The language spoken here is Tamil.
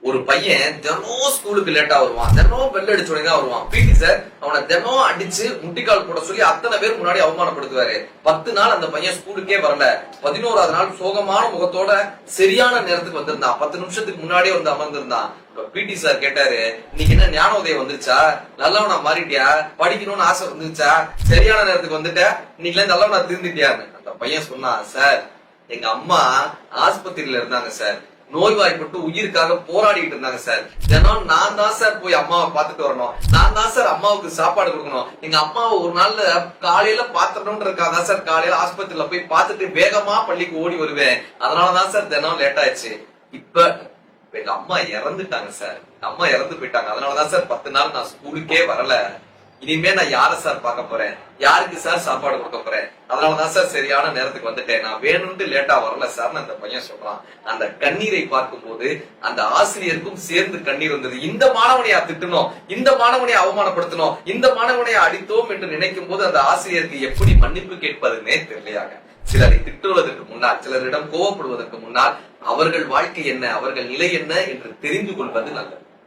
ஒரு பையன் தினம் ஸ்கூலுக்கு லேட்டா வருவான், தினம் பெல் அடிச்ச உடனே தான் வருவான். பிடி சார் அவனை தினம் அடிச்சு முட்டிக்கால் போட சொல்லி அத்தனை பேர் முன்னாடி அவமானப்படுத்துவாரு. 10 நாள் அந்த பையன் ஸ்கூலுக்கே வரல. 11வது நாள் சோகமான முகத்தோட சரியான நேரத்துக்கு வந்திருந்தான். 10 நிமிஷத்துக்கு முன்னாடியே வந்து அமர்ந்திருந்தான். பிடி சார் கேட்டாரு, இன்னைக்கு என்ன ஞானோதயம் வந்துருச்சா, நல்லவனா மாறிட்டியா, படிக்கணும்னு ஆசை வந்துருச்சா, சரியான நேரத்துக்கு வந்துட்ட, இன்னைக்கு நல்லவனா திருந்திட்டியான்னு. அந்த பையன் சொன்னான், சார் எங்க அம்மா ஆஸ்பத்திரியில இருந்தாங்க சார், நோய்வாய்ப்பட்டு உயிருக்காக போராடிட்டு இருந்தாங்க சார். தினம் நான் தான் சார் போய் அம்மாவை பாத்துட்டு வரணும், நான் தான் சார் அம்மாவுக்கு சாப்பாடு கொடுக்கணும். எங்க அம்மாவை ஒரு நாள்ல காலையில பாத்துட்டோம்ன்றதுக்காக சார் காலையில ஆஸ்பத்திரியில போய் பார்த்துட்டு வேகமா பள்ளிக்கு ஓடி வருவேன். அதனாலதான் சார் தினம் லேட் ஆயிடுச்சு. இப்ப எங்க அம்மா இறந்துட்டாங்க சார், அம்மா இறந்து போயிட்டாங்க. அதனாலதான் சார் 10 நாள் நான் ஸ்கூலுக்கே வரல. இனிமே நான் யார சார் பார்க்க போறேன், யாருக்கு சார் சாப்பாடு கொடுக்க போறேன், அதனாலதான் சார் சரியான நேரத்துக்கு வந்துட்டேன், நான் வேணும்னு லேட்டா வரல சார் அந்த பையன் சொல்றான். அந்த கண்ணீரை பார்க்கும் போது அந்த ஆசிரியருக்கும் சேர்ந்து கண்ணீர் வந்தது. இந்த மாணவனையா திட்டணும், இந்த மாணவனையா அவமானப்படுத்தணும், இந்த மாணவனையா அடித்தோம் என்று நினைக்கும் போது அந்த ஆசிரியருக்கு எப்படி மன்னிப்பு கேட்பதுன்னே தெரியலையாக. சிலரை திட்டுவதற்கு முன்னால், சிலரிடம் கோவப்படுவதற்கு முன்னால் அவர்கள் வாழ்க்கை என்ன, அவர்கள் நிலை என்ன என்று தெரிந்து கொள்வது நல்லது.